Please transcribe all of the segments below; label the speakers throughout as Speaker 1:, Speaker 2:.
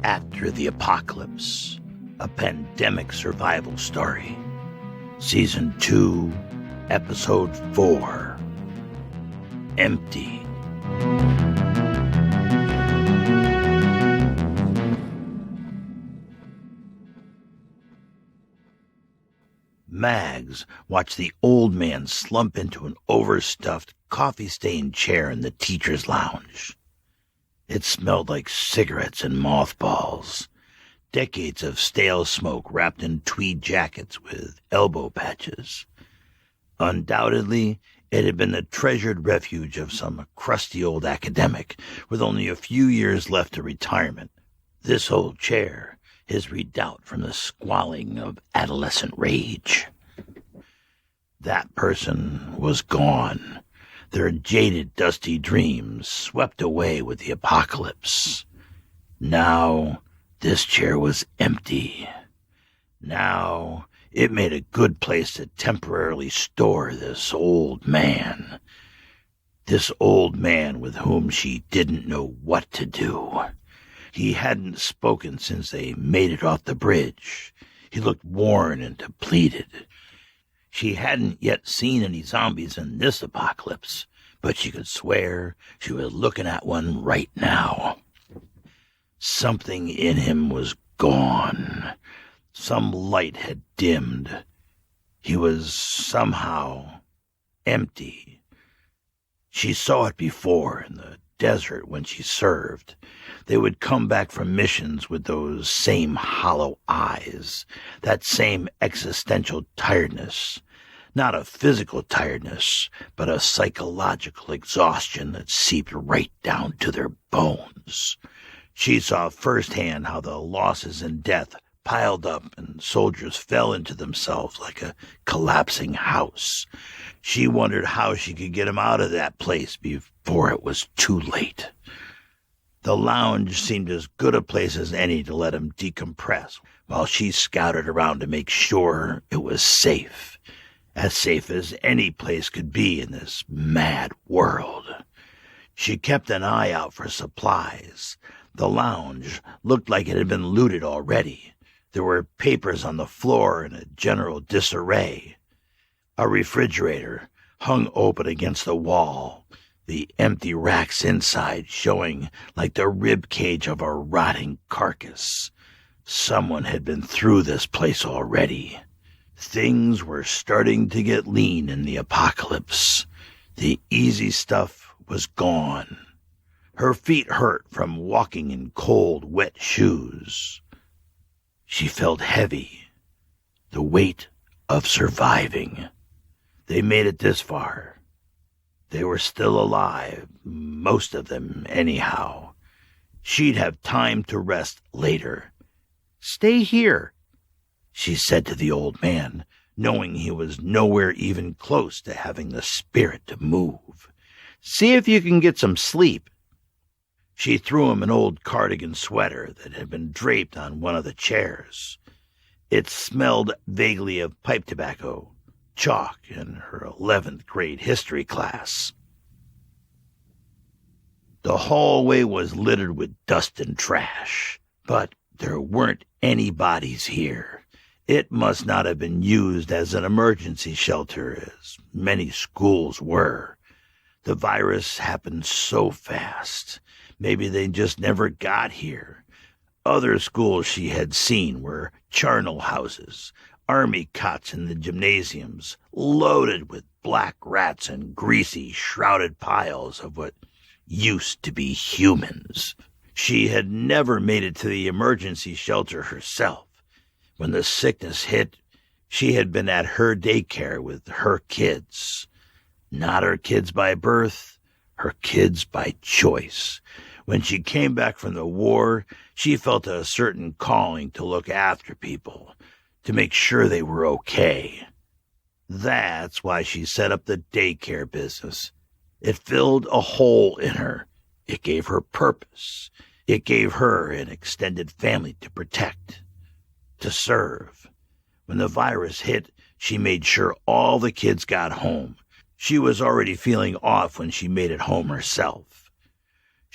Speaker 1: After the Apocalypse, a pandemic survival story. Season 2, Episode 4, Empty. Mags watched the old man slump into an overstuffed, coffee-stained chair in the teacher's lounge. It smelled like cigarettes and mothballs, decades of stale smoke wrapped in tweed jackets with elbow patches. Undoubtedly, it had been the treasured refuge of some crusty old academic with only a few years left to retirement. This old chair, his redoubt from the squalling of adolescent rage. That person was gone. Their jaded, dusty dreams swept away with the apocalypse. Now, this chair was empty. Now, it made a good place to temporarily store this old man. This old man with whom she didn't know what to do. He hadn't spoken since they made it off the bridge. He looked worn and depleted. She hadn't yet seen any zombies in this apocalypse, but she could swear she was looking at one right now. Something in him was gone. Some light had dimmed. He was somehow empty. She saw it before in the desert when she served. They would come back from missions with those same hollow eyes, that same existential tiredness. Not a physical tiredness, but a psychological exhaustion that seeped right down to their bones. She saw firsthand how the losses and death piled up and soldiers fell into themselves like a collapsing house. She wondered how she could get him out of that place before it was too late. The lounge seemed as good a place as any to let him decompress while she scouted around to make sure it was safe. As safe as any place could be in this mad world. She kept an eye out for supplies. The lounge looked like it had been looted already. There were papers on the floor in a general disarray. A refrigerator hung open against the wall, the empty racks inside showing like the rib cage of a rotting carcass. Someone had been through this place already. Things were starting to get lean in the apocalypse. The easy stuff was gone. Her feet hurt from walking in cold, wet shoes. She felt heavy, the weight of surviving. They made it this far. They were still alive, most of them anyhow. She'd have time to rest later. "Stay here," she said to the old man, knowing he was nowhere even close to having the spirit to move. "See if you can get some sleep." She threw him an old cardigan sweater that had been draped on one of the chairs. It smelled vaguely of pipe tobacco, chalk, and her 11th grade history class. The hallway was littered with dust and trash, but there weren't any bodies here. It must not have been used as an emergency shelter, as many schools were. The virus happened so fast. Maybe they just never got here. Other schools she had seen were charnel houses, army cots in the gymnasiums, loaded with black rats and greasy, shrouded piles of what used to be humans. She had never made it to the emergency shelter herself. When the sickness hit, she had been at her daycare with her kids. Not her kids by birth, her kids by choice. When she came back from the war, she felt a certain calling to look after people, to make sure they were okay. That's why she set up the daycare business. It filled a hole in her. It gave her purpose. It gave her an extended family to protect. To serve. When the virus hit, she made sure all the kids got home. She was already feeling off when she made it home herself.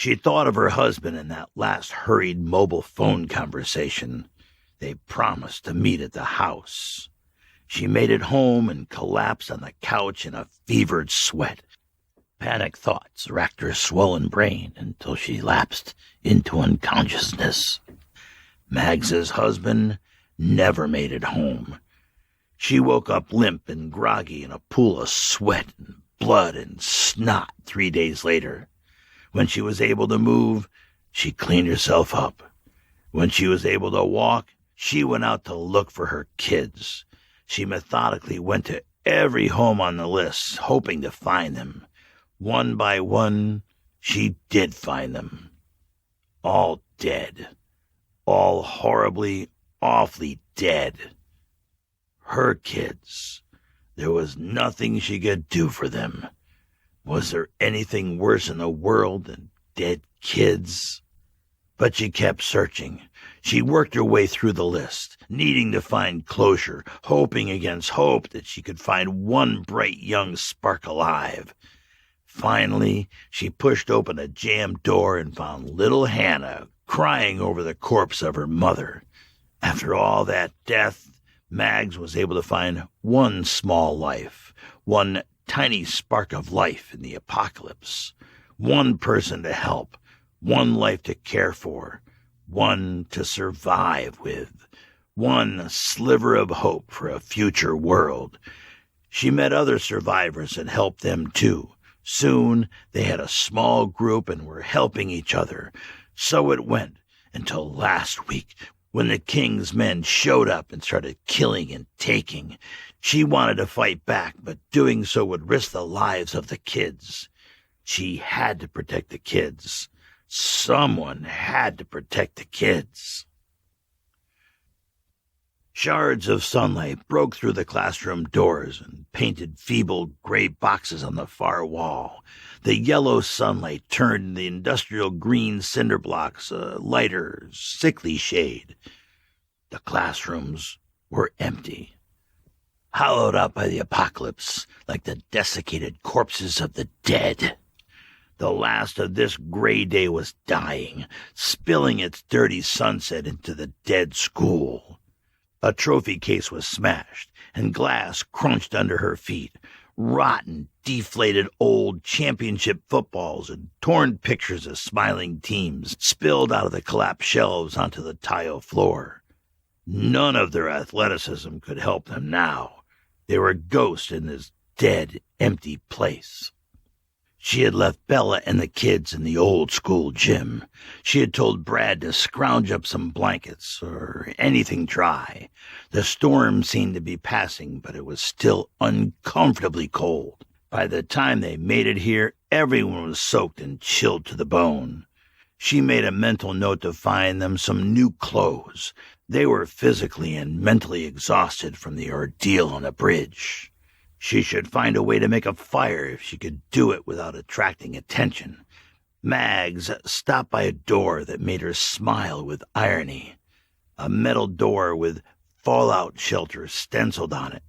Speaker 1: She thought of her husband in that last hurried mobile phone conversation. They promised to meet at the house. She made it home and collapsed on the couch in a fevered sweat. Panic thoughts racked her swollen brain until she lapsed into unconsciousness. Mags's husband never made it home. She woke up limp and groggy in a pool of sweat and blood and snot 3 days later. When she was able to move, she cleaned herself up. When she was able to walk, she went out to look for her kids. She methodically went to every home on the list, hoping to find them. One by one, she did find them. All dead. All horribly, awfully dead. Her kids. There was nothing she could do for them. Was there anything worse in the world than dead kids? But she kept searching. She worked her way through the list, needing to find closure, hoping against hope that she could find one bright young spark alive. Finally, she pushed open a jammed door and found little Hannah crying over the corpse of her mother. After all that death, Mags was able to find one small life, one tiny spark of life in the apocalypse, one person to help, one life to care for, one to survive with, one sliver of hope for a future world. She met other survivors and helped them too. Soon they had a small group and were helping each other. So it went until last week when the king's men showed up and started killing and taking. She wanted to fight back, but doing so would risk the lives of the kids. She had to protect the kids. Someone had to protect the kids. Shards of sunlight broke through the classroom doors and painted feeble gray boxes on the far wall. The yellow sunlight turned the industrial green cinder blocks a lighter, sickly shade. The classrooms were empty, hollowed out by the apocalypse like the desiccated corpses of the dead. The last of this gray day was dying, spilling its dirty sunset into the dead school. A trophy case was smashed, and glass crunched under her feet. Rotten, deflated old championship footballs and torn pictures of smiling teams spilled out of the collapsed shelves onto the tile floor. None of their athleticism could help them now. They were ghosts in this dead, empty place. She had left Bella and the kids in the old school gym. She had told Brad to scrounge up some blankets or anything dry. The storm seemed to be passing, but it was still uncomfortably cold. By the time they made it here, everyone was soaked and chilled to the bone. She made a mental note to find them some new clothes. They were physically and mentally exhausted from the ordeal on the bridge. She should find a way to make a fire if she could do it without attracting attention. Mags stopped by a door that made her smile with irony. A metal door with fallout shelter stenciled on it.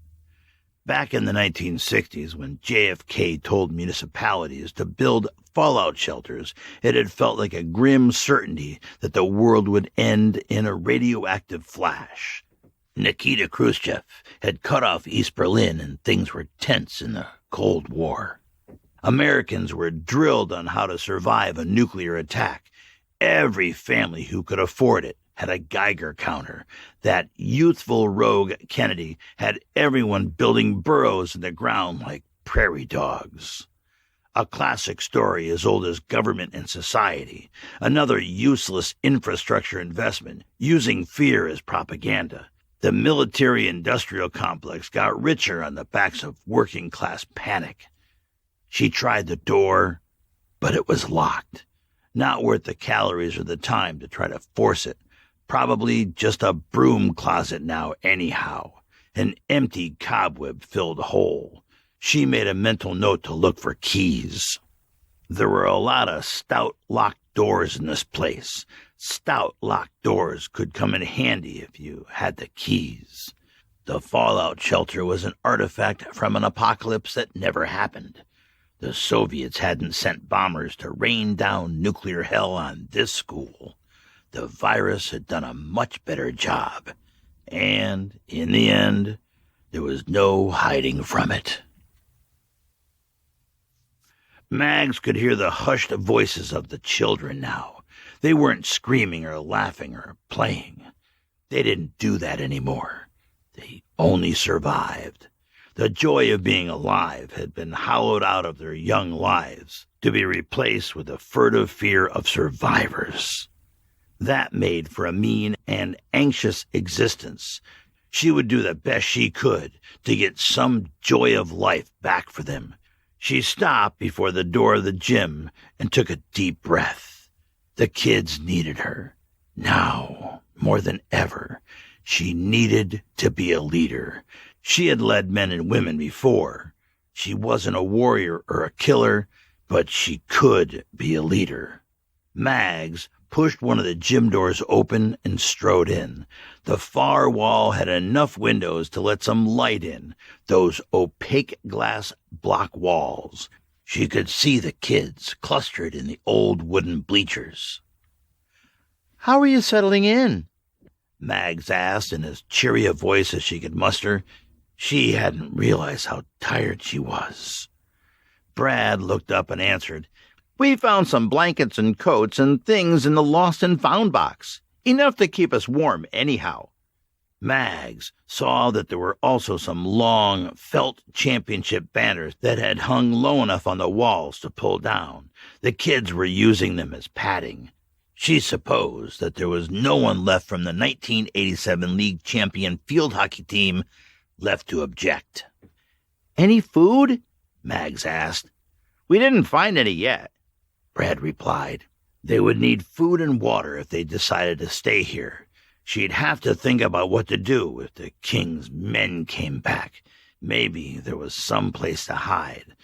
Speaker 1: Back in the 1960s, when JFK told municipalities to build fallout shelters, it had felt like a grim certainty that the world would end in a radioactive flash. Nikita Khrushchev had cut off East Berlin and things were tense in the Cold War. Americans were drilled on how to survive a nuclear attack. Every family who could afford it had a Geiger counter. That youthful rogue Kennedy had everyone building burrows in the ground like prairie dogs. A classic story as old as government and society. Another useless infrastructure investment, using fear as propaganda. The military-industrial complex got richer on the backs of working-class panic. She tried the door, but it was locked. Not worth the calories or the time to try to force it. Probably just a broom closet now anyhow. An empty cobweb-filled hole. She made a mental note to look for keys. There were a lot of stout locked doors in this place. Stout locked doors could come in handy if you had the keys. The fallout shelter was an artifact from an apocalypse that never happened. The Soviets hadn't sent bombers to rain down nuclear hell on this school. The virus had done a much better job. And, in the end, there was no hiding from it. Mags could hear the hushed voices of the children now. They weren't screaming or laughing or playing. They didn't do that anymore. They only survived. The joy of being alive had been hollowed out of their young lives to be replaced with the furtive fear of survivors. That made for a mean and anxious existence. She would do the best she could to get some joy of life back for them. She stopped before the door of the gym and took a deep breath. The kids needed her. Now, more than ever, she needed to be a leader. She had led men and women before. She wasn't a warrior or a killer, but she could be a leader. Mags pushed one of the gym doors open and strode in. The far wall had enough windows to let some light in, those opaque glass block walls. She could see the kids clustered in the old wooden bleachers.
Speaker 2: "How are you settling in?"
Speaker 1: Mags asked in as cheery a voice as she could muster. She hadn't realized how tired she was. Brad looked up and answered, "We found some blankets and coats and things in the lost and found box. Enough to keep us warm anyhow." Mags saw that there were also some long felt championship banners that had hung low enough on the walls to pull down. The kids were using them as padding. She supposed that there was no one left from the 1987 league champion field hockey team left to object.
Speaker 2: "Any food?"
Speaker 1: Mags asked.
Speaker 2: "We didn't find any yet,"
Speaker 1: Brad replied. They would need food and water if they decided to stay here. She'd have to think about what to do if the king's men came back. Maybe there was some place to hide.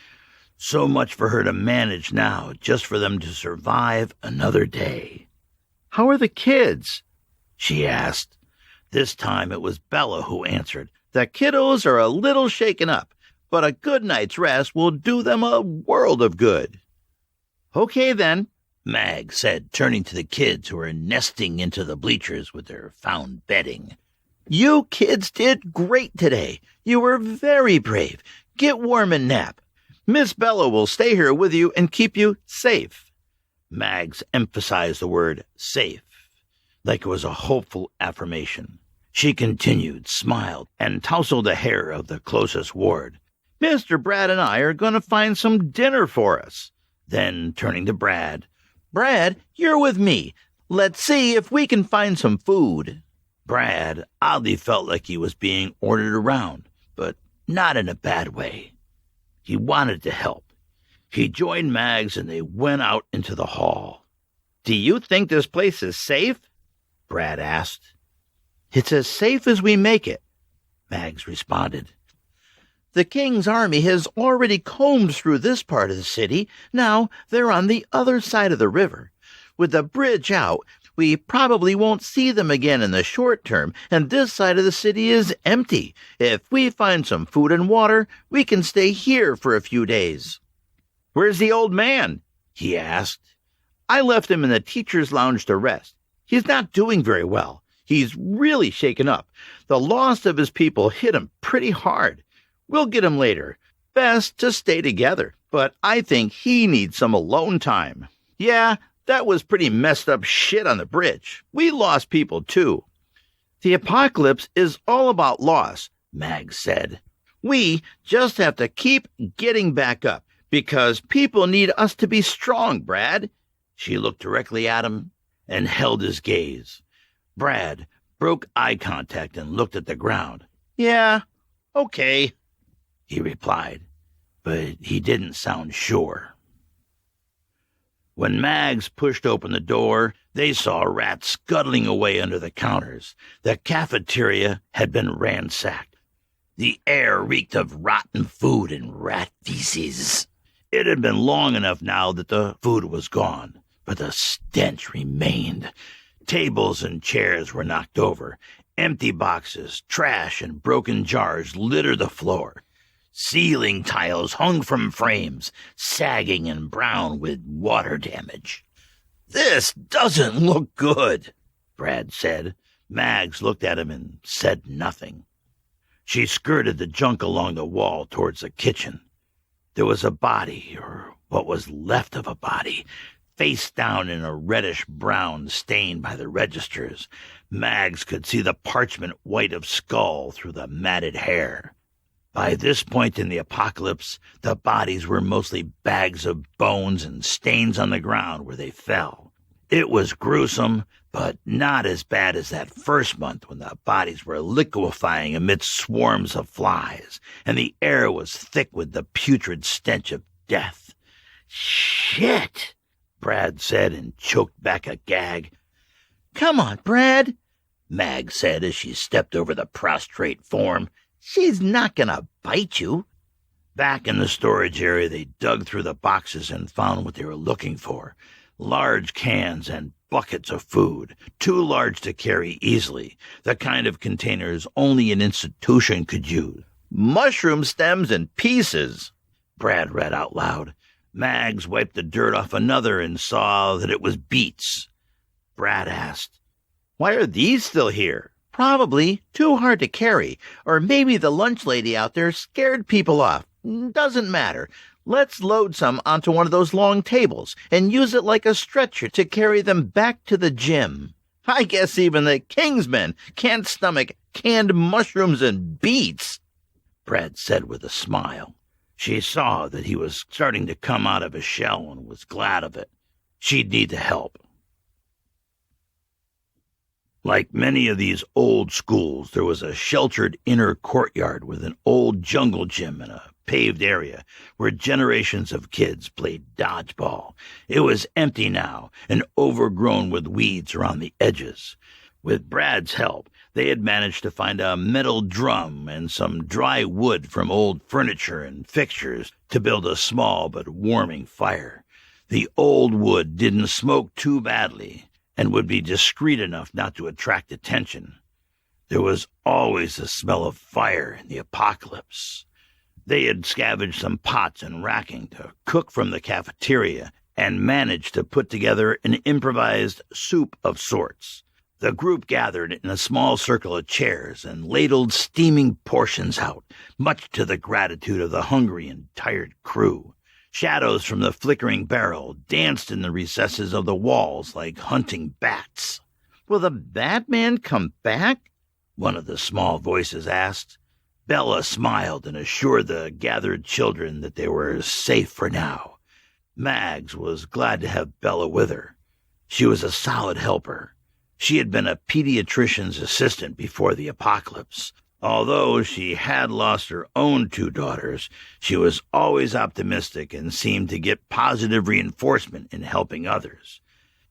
Speaker 1: So much for her to manage now, just for them to survive another day.
Speaker 2: "How are the kids?"
Speaker 1: she asked. This time it was Bella who answered.
Speaker 2: "The kiddos are a little shaken up, but a good night's rest will do them a world of good." "Okay, then,"
Speaker 1: Mag said, turning to the kids who were nesting into the bleachers with their found bedding.
Speaker 2: "You kids did great today. You were very brave. Get warm and nap. Miss Bella will stay here with you and keep you safe."
Speaker 1: Mags emphasized the word safe, like it was a hopeful affirmation. She continued, smiled, and tousled the hair of the closest ward.
Speaker 2: "Mr. Brad and I are going to find some dinner for us."
Speaker 1: Then, turning to Brad,
Speaker 2: "Brad, you're with me. Let's see if we can find some food."
Speaker 1: Brad oddly felt like he was being ordered around, but not in a bad way. He wanted to help. He joined Mags and they went out into the hall.
Speaker 2: "Do you think this place is safe?"
Speaker 1: Brad asked.
Speaker 2: "It's as safe as we make it,"
Speaker 1: Mags responded.
Speaker 2: "The king's army has already combed through this part of the city. Now they're on the other side of the river. With the bridge out, we probably won't see them again in the short term, and this side of the city is empty. If we find some food and water, we can stay here for a few days."
Speaker 1: "Where's the old man?" he asked.
Speaker 2: "I left him in the teacher's lounge to rest. He's not doing very well. He's really shaken up. The loss of his people hit him pretty hard. We'll get him later. Best to stay together, but I think he needs some alone time. Yeah, that was pretty messed up shit on the bridge. We lost people, too." "The apocalypse is all about loss,"
Speaker 1: Mags said.
Speaker 2: "We just have to keep getting back up, because people need us to be strong, Brad."
Speaker 1: She looked directly at him and held his gaze. Brad broke eye contact and looked at the ground.
Speaker 2: "Yeah, okay,"
Speaker 1: he replied, but he didn't sound sure. When Mags pushed open the door, they saw rats scuttling away under the counters. The cafeteria had been ransacked. The air reeked of rotten food and rat feces. It had been long enough now that the food was gone, but the stench remained. Tables and chairs were knocked over. Empty boxes, trash, and broken jars littered the floor. Ceiling tiles hung from frames, sagging and brown with water damage. "This doesn't look good," Brad said. Mags looked at him and said nothing. She skirted the junk along the wall towards the kitchen. There was a body, or what was left of a body, face down in a reddish-brown stain by the registers. Mags could see the parchment white of skull through the matted hair. By this point in the apocalypse, the bodies were mostly bags of bones and stains on the ground where they fell. It was gruesome, but not as bad as that first month when the bodies were liquefying amidst swarms of flies, and the air was thick with the putrid stench of death. "Shit," Brad said, and choked back a gag. "Come on, Brad," Mag said as she stepped over the prostrate form. "She's not gonna bite you." Back in the storage area, they dug through the boxes and found what they were looking for. Large cans and buckets of food, too large to carry easily, the kind of containers only an institution could use. "Mushroom stems and pieces," Brad read out loud. Mags wiped the dirt off another and saw that it was beets. Brad asked, "Why are these still here?" "Probably too hard to carry, or maybe the lunch lady out there scared people off. Doesn't matter. Let's load some onto one of those long tables and use it like a stretcher to carry them back to the gym. I guess even the Kingsmen can't stomach canned mushrooms and beets," Brad said with a smile. She saw that he was starting to come out of his shell and was glad of it. She'd need the help. Like many of these old schools, there was a sheltered inner courtyard with an old jungle gym and a paved area where generations of kids played dodgeball. It was empty now and overgrown with weeds around the edges. With Brad's help, they had managed to find a metal drum and some dry wood from old furniture and fixtures to build a small but warming fire. The old wood didn't smoke too badly and would be discreet enough not to attract attention. There was always the smell of fire in the apocalypse. They had scavenged some pots and racking to cook from the cafeteria and managed to put together an improvised soup of sorts. The group gathered in a small circle of chairs and ladled steaming portions out, much to the gratitude of the hungry and tired crew. Shadows from the flickering barrel danced in the recesses of the walls like hunting bats. "Will the Batman come back?" one of the small voices asked. Bella smiled and assured the gathered children that they were safe for now. Mags was glad to have Bella with her. She was a solid helper. She had been a pediatrician's assistant before the apocalypse. Although she had lost her own 2 daughters, she was always optimistic and seemed to get positive reinforcement in helping others.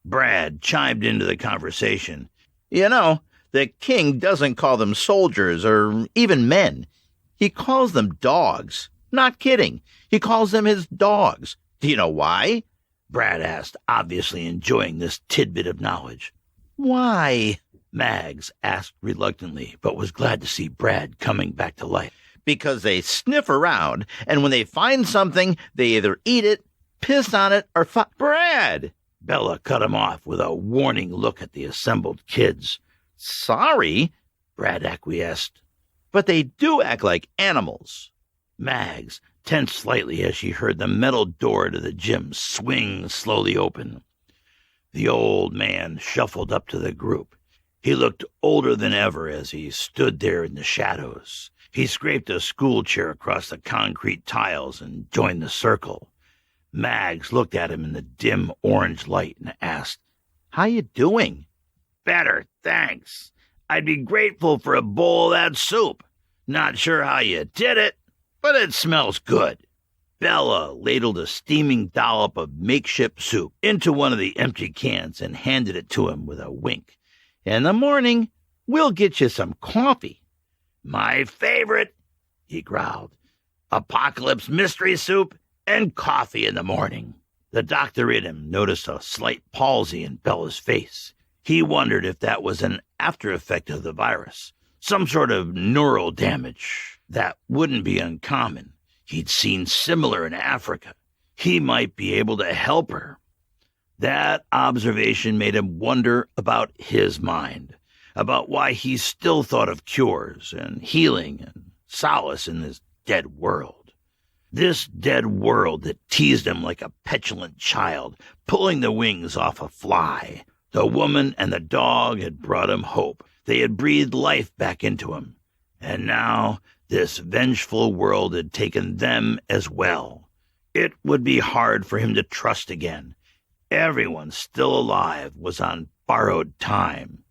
Speaker 1: Brad chimed into the conversation. "You know, the king doesn't call them soldiers or even men. He calls them dogs. Not kidding. He calls them his dogs. Do you know why?" Brad asked, obviously enjoying this tidbit of knowledge. "Why?" Mags asked reluctantly, but was glad to see Brad coming back to life. "Because they sniff around, and when they find something, they either eat it, piss on it, or Brad!" Bella cut him off with a warning look at the assembled kids. "Sorry," Brad acquiesced, "but they do act like animals." Mags tensed slightly as she heard the metal door to the gym swing slowly open. The old man shuffled up to the group. He looked older than ever as he stood there in the shadows. He scraped a school chair across the concrete tiles and joined the circle. Mags looked at him in the dim orange light and asked, "How you doing?" "Better, thanks. I'd be grateful for a bowl of that soup. Not sure how you did it, but it smells good." Bella ladled a steaming dollop of makeshift soup into one of the empty cans and handed it to him with a wink. "In the morning, we'll get you some coffee." "My favorite," he growled. "Apocalypse mystery soup and coffee in the morning." The doctor in him noticed a slight palsy in Bella's face. He wondered if that was an after effect of the virus, some sort of neural damage. That wouldn't be uncommon. he'd seen similar in Africa. He might be able to help her. That observation made him wonder about his mind, about why he still thought of cures and healing and solace in this dead world. This dead world that teased him like a petulant child, pulling the wings off a fly. The woman and the dog had brought him hope. They had breathed life back into him. And now this vengeful world had taken them as well. It would be hard for him to trust again. Everyone still alive was on borrowed time.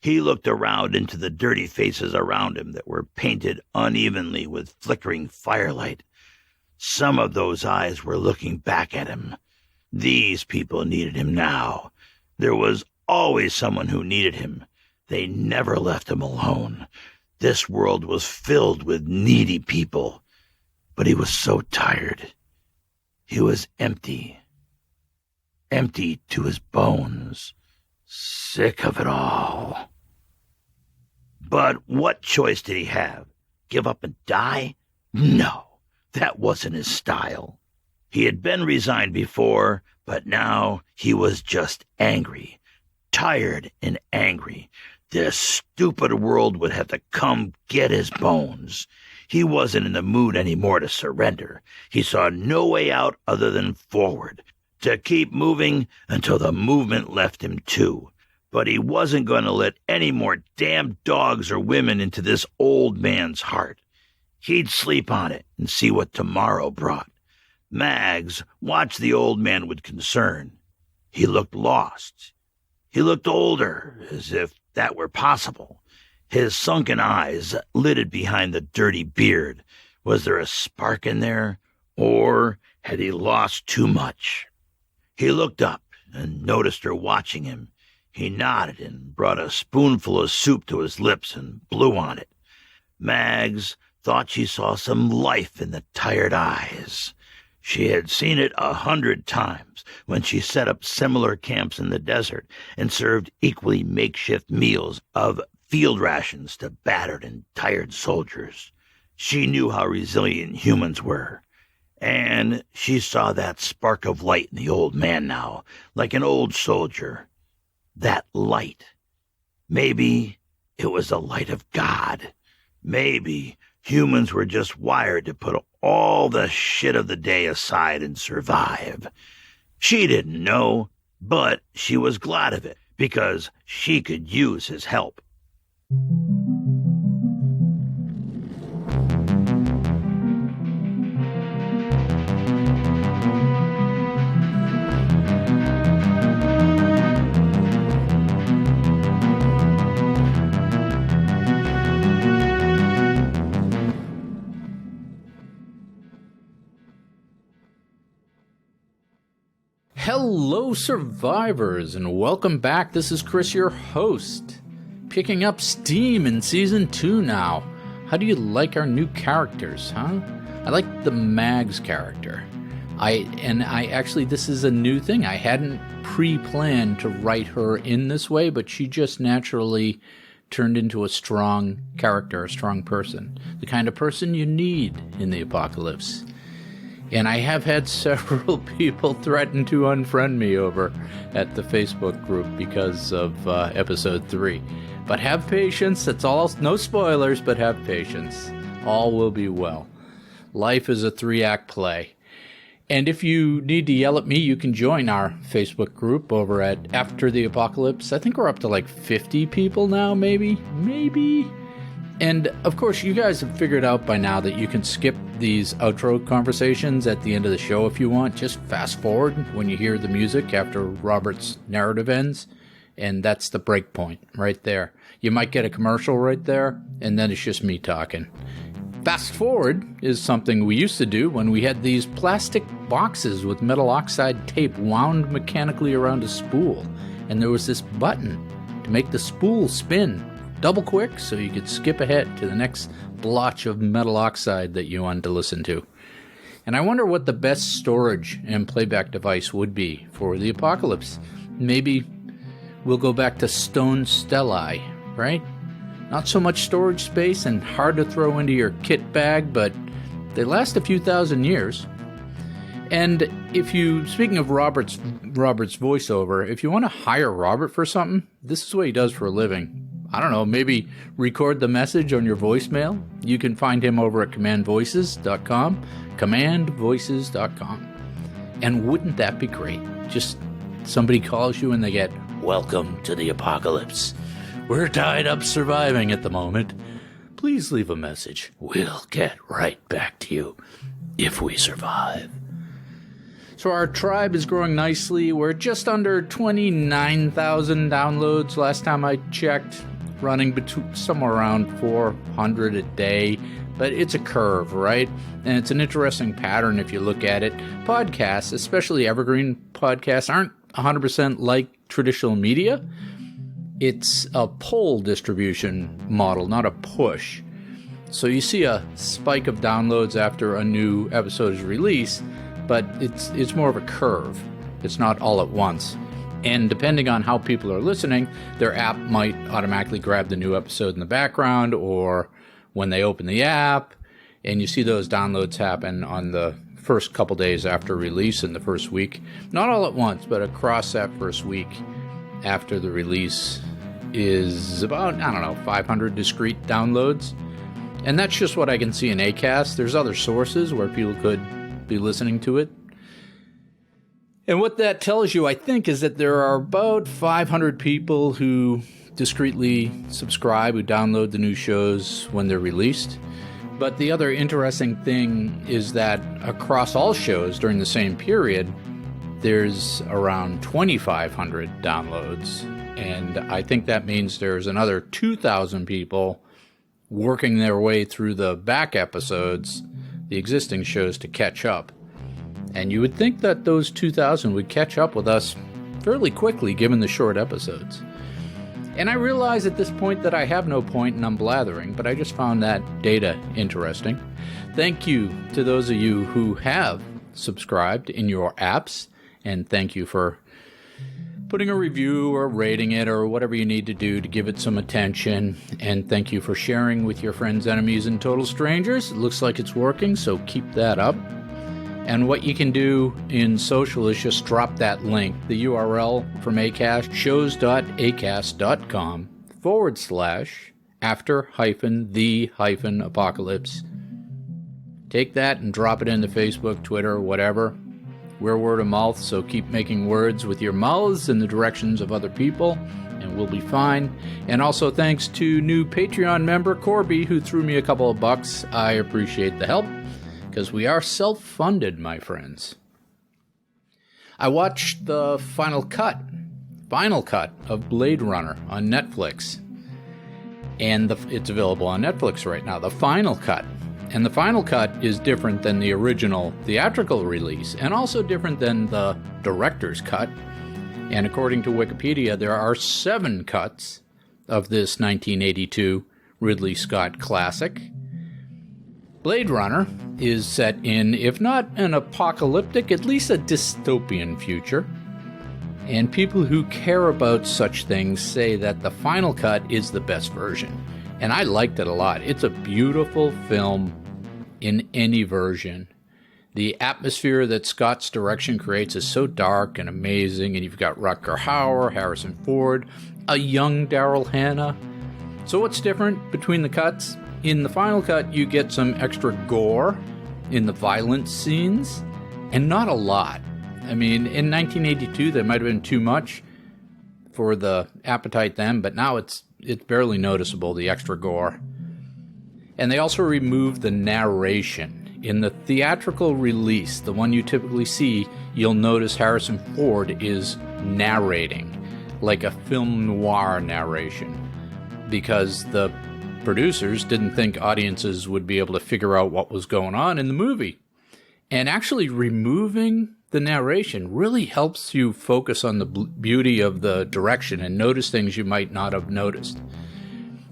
Speaker 1: He looked around into the dirty faces around him that were painted unevenly with flickering firelight. Some of those eyes were looking back at him. These people needed him now. There was always someone who needed him. They never left him alone. This world was filled with needy people. But he was so tired. He was empty. Empty to his bones. Sick of it all. But what choice did he have? Give up and die? No. That wasn't his style. He had been resigned before, but now he was just angry. Tired and angry. This stupid world would have to come get his bones. He wasn't in the mood anymore to surrender. He saw no way out other than forward, to keep moving until the movement left him too. But he wasn't going to let any more damn dogs or women into this old man's heart. He'd sleep on it and see what tomorrow brought. Mags watched the old man with concern. He looked lost. He looked older, as if that were possible. His sunken eyes lidded behind the dirty beard. Was there a spark in there, or had he lost too much? He looked up and noticed her watching him. He nodded and brought a spoonful of soup to his lips and blew on it. Mags thought she saw some life in the tired eyes. She had seen it 100 times when she set up similar camps in the desert and served equally makeshift meals of field rations to battered and tired soldiers. She knew how resilient humans were, and she saw that spark of light in the old man now, like an old soldier. That light. Maybe it was the light of God. Maybe humans were just wired to put all the shit of the day aside and survive. She didn't know, but she was glad of it, because she could use his help.
Speaker 3: Hello, survivors, and welcome back. This is Chris, your host, picking up steam in Season 2 now. How do you like our new characters, huh? I like the Mags character. This is a new thing. I hadn't pre-planned to write her in this way, but she just naturally turned into a strong character, a strong person. The kind of person you need in the apocalypse. And I have had several people threaten to unfriend me over at the Facebook group because of episode 3. But have patience. That's all. No spoilers, but have patience. All will be well. Life is a 3-act play. And if you need to yell at me, you can join our Facebook group over at After the Apocalypse. I think we're up to like 50 people now, maybe. And, of course, you guys have figured out by now that you can skip these outro conversations at the end of the show if you want. Just fast forward when you hear the music after Robert's narrative ends, and that's the break point right there. You might get a commercial right there, and then it's just me talking. Fast forward is something we used to do when we had these plastic boxes with metal oxide tape wound mechanically around a spool, and there was this button to make the spool spin double quick so you could skip ahead to the next blotch of metal oxide that you wanted to listen to. And I wonder what the best storage and playback device would be for the apocalypse. Maybe we'll go back to stone stelae, right? Not so much storage space and hard to throw into your kit bag, but They last a few thousand years. And speaking of Robert's voiceover, if you want to hire Robert for something, this is what he does for a living. I don't know, maybe record the message on your voicemail. You can find him over at commandvoices.com, commandvoices.com. And wouldn't that be great? Just somebody calls you and they get, "Welcome to the apocalypse. We're tied up surviving at the moment. Please leave a message. We'll get right back to you if we survive." So our tribe is growing nicely. We're just under 29,000 downloads last time I checked, running somewhere around 400 a day. But it's a curve, right? And it's an interesting pattern if you look at it. Podcasts, especially evergreen podcasts, aren't 100% like traditional media. It's a pull distribution model, not a push. So you see a spike of downloads after a new episode is released, but it's more of a curve. It's not all at once. And depending on how people are listening, their app might automatically grab the new episode in the background, or when they open the app, and you see those downloads happen on the first couple days after release in the first week. Not all at once, but across that first week after the release is about, 500 discrete downloads. And that's just what I can see in Acast. There's other sources where people could be listening to it. And what that tells you, I think, is that there are about 500 people who discreetly subscribe, who download the new shows when they're released. But the other interesting thing is that across all shows during the same period, there's around 2,500 downloads. And I think that means there's another 2,000 people working their way through the back episodes, the existing shows, to catch up. And you would think that those 2,000 would catch up with us fairly quickly given the short episodes. And I realize at this point that I have no point and I'm blathering, but I just found that data interesting. Thank you to those of you who have subscribed in your apps, and thank you for putting a review or rating it or whatever you need to do to give it some attention. And thank you for sharing with your friends, enemies, and total strangers. It looks like it's working, so keep that up. And what you can do in social is just drop that link, the URL from Acast, shows.acast.com/after-the-apocalypse. Take that and drop it into Facebook, Twitter, whatever. We're word of mouth, so keep making words with your mouths in the directions of other people, and we'll be fine. And also thanks to new Patreon member Corby, who threw me a couple of bucks. I appreciate the help, because we are self-funded, my friends. I watched the final cut of Blade Runner on Netflix. And it's available on Netflix right now, the final cut. And the final cut is different than the original theatrical release, and also different than the director's cut. And according to Wikipedia, there are 7 cuts of this 1982 Ridley Scott classic. Blade Runner is set in, if not an apocalyptic, at least a dystopian future. And people who care about such things say that the final cut is the best version. And I liked it a lot. It's a beautiful film in any version. The atmosphere that Scott's direction creates is so dark and amazing, and you've got Rutger Hauer, Harrison Ford, a young Daryl Hannah. So what's different between the cuts? In the final cut, you get some extra gore in the violent scenes, and not a lot. I mean, in 1982, there might have been too much for the appetite then, but now it's barely noticeable, the extra gore. And they also removed the narration. In the theatrical release, the one you typically see, you'll notice Harrison Ford is narrating, like a film noir narration, because the producers didn't think audiences would be able to figure out what was going on in the movie. And actually removing the narration really helps you focus on the beauty of the direction and notice things you might not have noticed.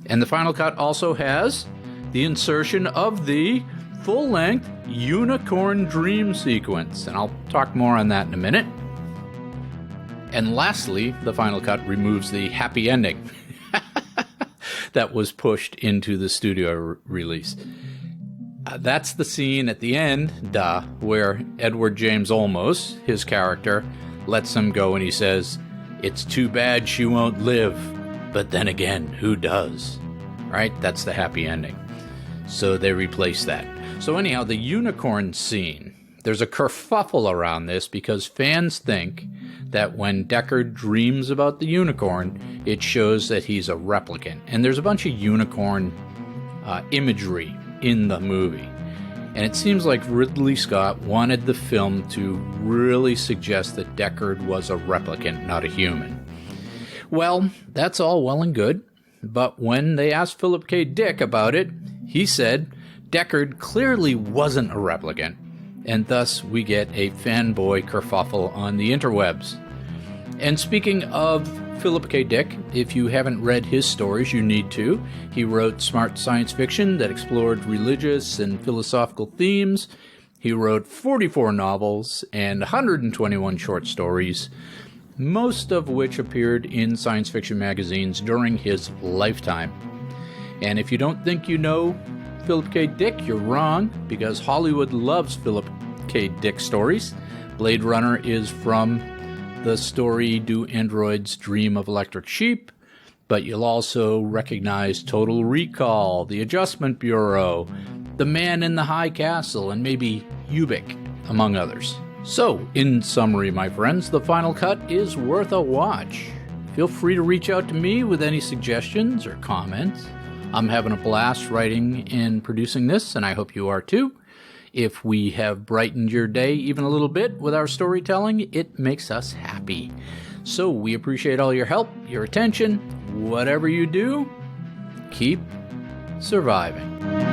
Speaker 3: And the final cut also has the insertion of the full-length Unicorn Dream sequence, and I'll talk more on that in a minute. And lastly, the final cut removes the happy ending that was pushed into the studio release. That's the scene at the end, where Edward James Olmos, his character, lets him go and he says, "It's too bad she won't live, but then again, who does?" Right? That's the happy ending. So they replace that. So anyhow, the unicorn scene, there's a kerfuffle around this because fans think that when Deckard dreams about the unicorn, it shows that he's a replicant. And there's a bunch of unicorn imagery in the movie. And it seems like Ridley Scott wanted the film to really suggest that Deckard was a replicant, not a human. Well, that's all well and good, but when they asked Philip K. Dick about it, he said Deckard clearly wasn't a replicant, and thus we get a fanboy kerfuffle on the interwebs. And speaking of Philip K. Dick, if you haven't read his stories, you need to. He wrote smart science fiction that explored religious and philosophical themes. He wrote 44 novels and 121 short stories, most of which appeared in science fiction magazines during his lifetime. And if you don't think you know Philip K. Dick, you're wrong, because Hollywood loves Philip K. Dick stories. Blade Runner is from the story Do Androids Dream of Electric Sheep? But you'll also recognize Total Recall, The Adjustment Bureau, The Man in the High Castle, and maybe Ubik, among others. So, in summary, my friends, The Final Cut is worth a watch. Feel free to reach out to me with any suggestions or comments. I'm having a blast writing and producing this, and I hope you are too. If we have brightened your day even a little bit with our storytelling, it makes us happy. So we appreciate all your help, your attention. Whatever you do, keep surviving.